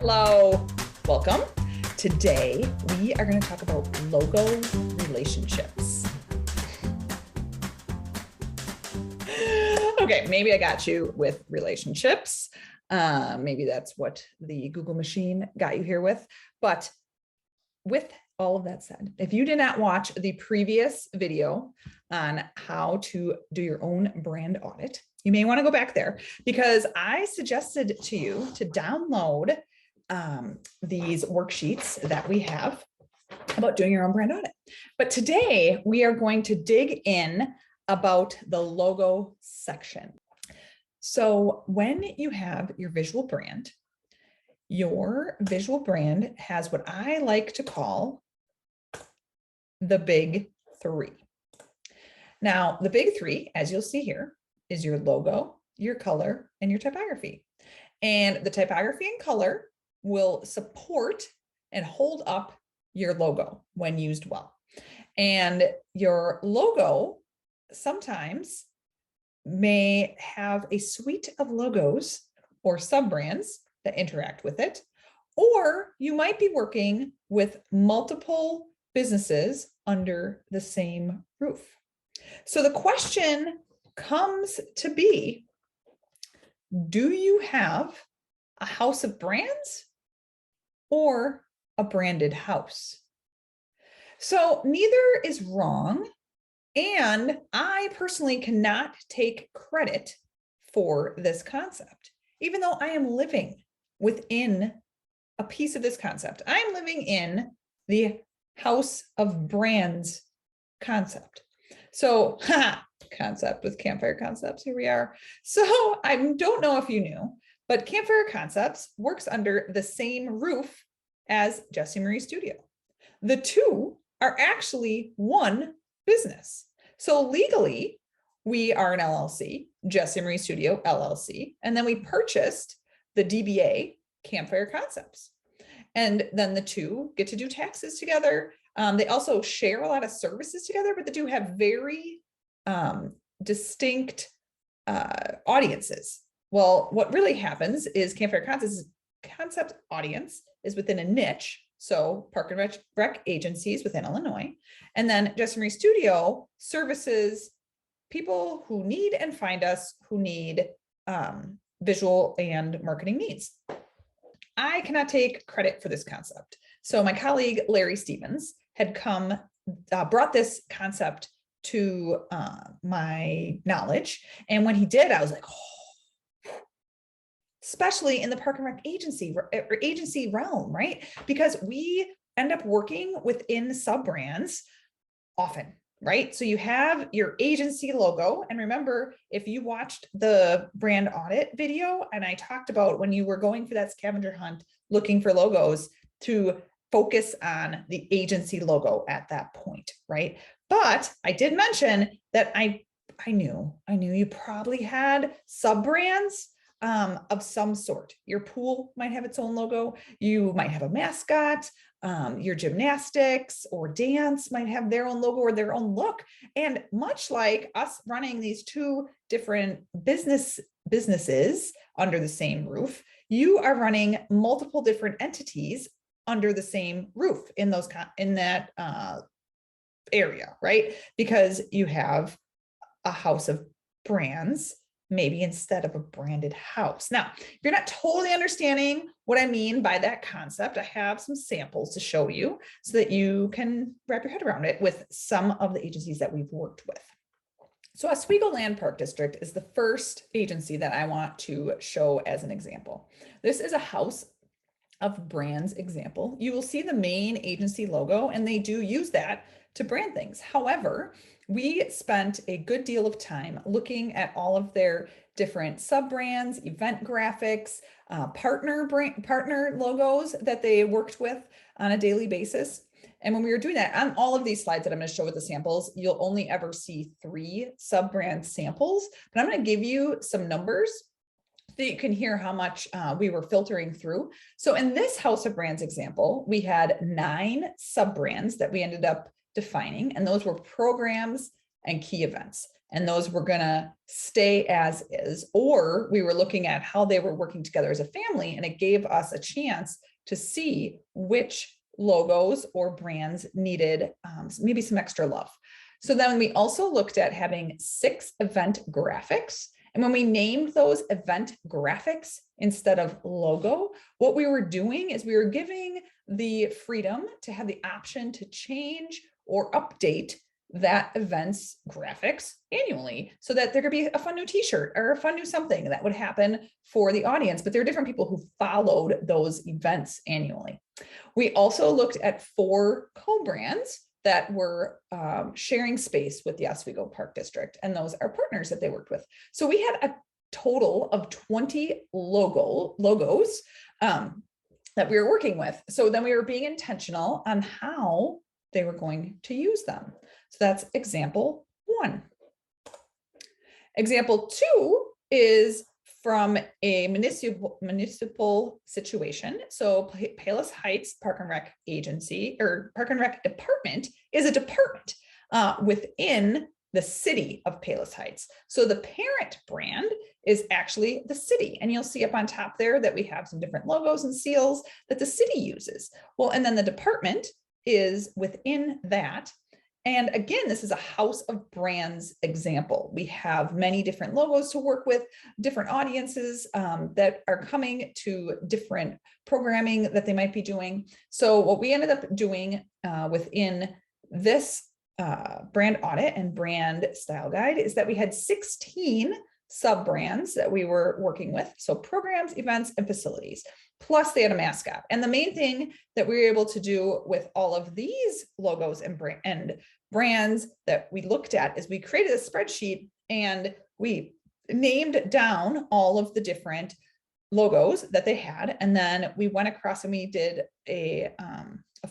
Hello, welcome. Today, we are going to talk about logo relationships. Okay, maybe I got you with relationships. Maybe that's what the Google machine got you here with. But with all of that said, if you did not watch the previous video on how to do your own brand audit, you may want to go back there because I suggested to you to download these worksheets that we have about doing your own brand audit. But today we are going to dig in about the logo section. So when you have your visual brand has what I like to call the big three. Now, the big three, as you'll see here, is your logo, your color, and your typography. And the typography and color will support and hold up your logo when used well. And your logo sometimes may have a suite of logos or sub-brands that interact with it, or you might be working with multiple businesses under the same roof. So the question comes to be, do you have a house of brands or a branded house? So neither is wrong. And I personally cannot take credit for this concept, even though I am living within a piece of this concept. I'm living in the house of brands concept. So concept with Campfire Concepts, here we are. So I don't know if you knew, but Campfire Concepts works under the same roof as Jessie Marie Studio. The two are actually one business. So legally, we are an LLC, Jessie Marie Studio LLC, and then we purchased the DBA Campfire Concepts. And then the two get to do taxes together. They also share a lot of services together, but the two have very distinct audiences. Well, what really happens is Campfire Concept audience is within a niche. So park and rec agencies within Illinois. And then Jessie Marie Studio services people who need and find us, who need visual and marketing needs. I cannot take credit for this concept. So my colleague, Larry Stevens, had brought this concept to my knowledge. And when he did, I was like, oh, especially in the park and rec agency realm, right? Because we end up working within sub-brands often, right? So you have your agency logo. And remember, if you watched the brand audit video, and I talked about when you were going for that scavenger hunt, looking for logos, to focus on the agency logo at that point, right? But I did mention that I knew you probably had sub-brands of some sort. Your pool might have its own logo. You might have a mascot. Your gymnastics or dance might have their own logo or their own look. And much like us running these two different businesses under the same roof, you are running multiple different entities under the same roof in that area, right? Because you have a house of brands, maybe instead of a branded house. Now, if you're not totally understanding what I mean by that concept, I have some samples to show you so that you can wrap your head around it with some of the agencies that we've worked with. So Oswego Land Park District is the first agency that I want to show as an example. This is a house of brands example. You will see the main agency logo, and they do use that to brand things. However, we spent a good deal of time looking at all of their different sub-brands, event graphics, partner logos that they worked with on a daily basis. And when we were doing that, on all of these slides that I'm going to show with the samples, you'll only ever see 3 sub-brand samples, but I'm going to give you some numbers so you can hear how much we were filtering through. So in this house of brands example, we had 9 sub-brands that we ended up defining, and those were programs and key events. And those were going to stay as is, or we were looking at how they were working together as a family, and it gave us a chance to see which logos or brands needed maybe some extra love. So then we also looked at having 6 event graphics. And when we named those event graphics instead of logo, what we were doing is we were giving the freedom to have the option to change or update that event's graphics annually, so that there could be a fun new t-shirt or a fun new something that would happen for the audience. But there are different people who followed those events annually. We also looked at 4 co-brands that were sharing space with the Oswego Park District, and those are partners that they worked with. So we had a total of 20 logos that we were working with. So then we were being intentional on how they were going to use them. So that's example 1. Example 2 is from a municipal situation. So Palos Heights Park and Rec Agency, or Park and Rec Department, is a department within the city of Palos Heights. So the parent brand is actually the city. And you'll see up on top there that we have some different logos and seals that the city uses. Well, and then the department is within that. And again, this is a house of brands example. We have many different logos to work with, different audiences that are coming to different programming that they might be doing. So what we ended up doing within this brand audit and brand style guide is that we had 16 sub-brands that we were working with. So programs, events, and facilities. Plus they had a mascot. And the main thing that we were able to do with all of these logos and brands that we looked at is we created a spreadsheet and we named down all of the different logos that they had. And then we went across and we did a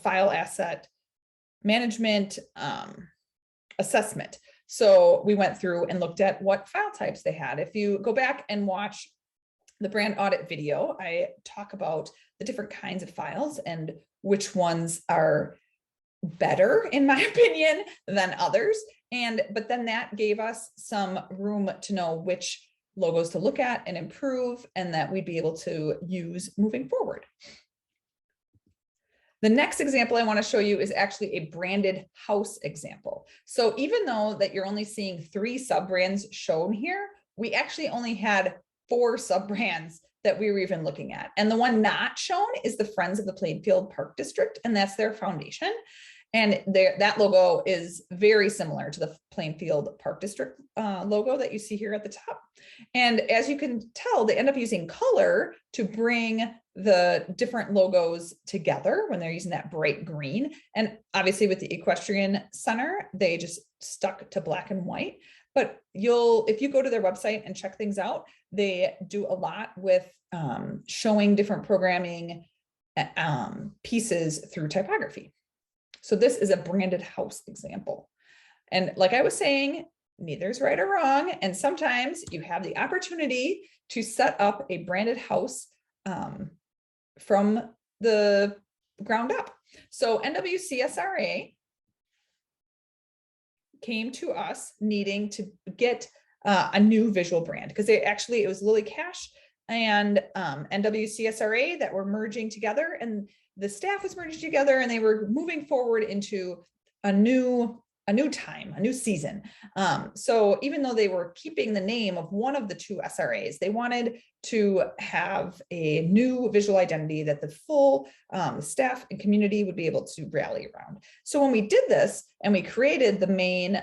file asset management assessment. So we went through and looked at what file types they had. If you go back and watch the brand audit video, I talk about the different kinds of files and which ones are better, in my opinion, than others. But then that gave us some room to know which logos to look at and improve, and that we'd be able to use moving forward. The next example I want to show you is actually a branded house example. So even though that you're only seeing 3 sub-brands shown here, we actually only had 4 sub-brands that we were even looking at. And the one not shown is the Friends of the Plainfield Park District, and that's their foundation. And that logo is very similar to the Plainfield Park District logo that you see here at the top. And as you can tell, they end up using color to bring the different logos together when they're using that bright green. And obviously with the Equestrian Center, they just stuck to black and white. But if you go to their website and check things out, they do a lot with showing different programming pieces through typography. So this is a branded house example. And like I was saying, neither is right or wrong. And sometimes you have the opportunity to set up a branded house from the ground up. So NWCSRA came to us needing to get a new visual brand, because it was Lily Cash and NWCSRA that were merging together, and the staff was merging together, and they were moving forward into a new time, a new season. So even though they were keeping the name of one of the 2 SRAs, they wanted to have a new visual identity that the full staff and community would be able to rally around. So when we did this and we created the main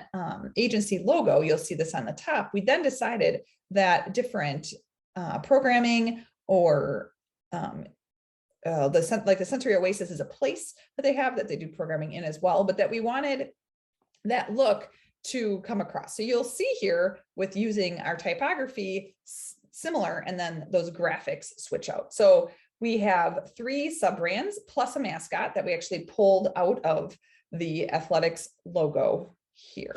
agency logo, you'll see this on the top, we then decided that different programming or the Sensory Oasis is a place that they have that they do programming in as well, but that we wanted that look to come across. So you'll see here with using our typography similar, and then those graphics switch out. So we have 3 sub-brands plus a mascot that we actually pulled out of the athletics logo here.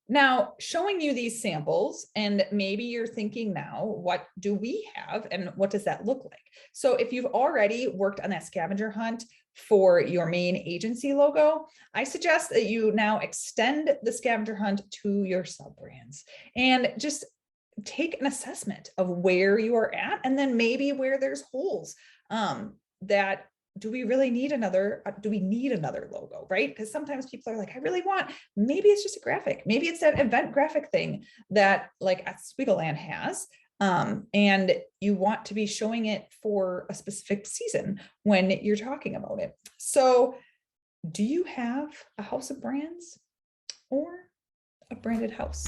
Now, showing you these samples, and maybe you're thinking now, what do we have and what does that look like? So if you've already worked on that scavenger hunt for your main agency logo, I suggest that you now extend the scavenger hunt to your sub brands and just take an assessment of where you are at, and then maybe where there's holes that do we really need another, logo, right? Because sometimes people are like, I really want, maybe it's just a graphic. Maybe it's that event graphic thing that like at Squiggleland has. And you want to be showing it for a specific season when you're talking about it. So do you have a house of brands or a branded house?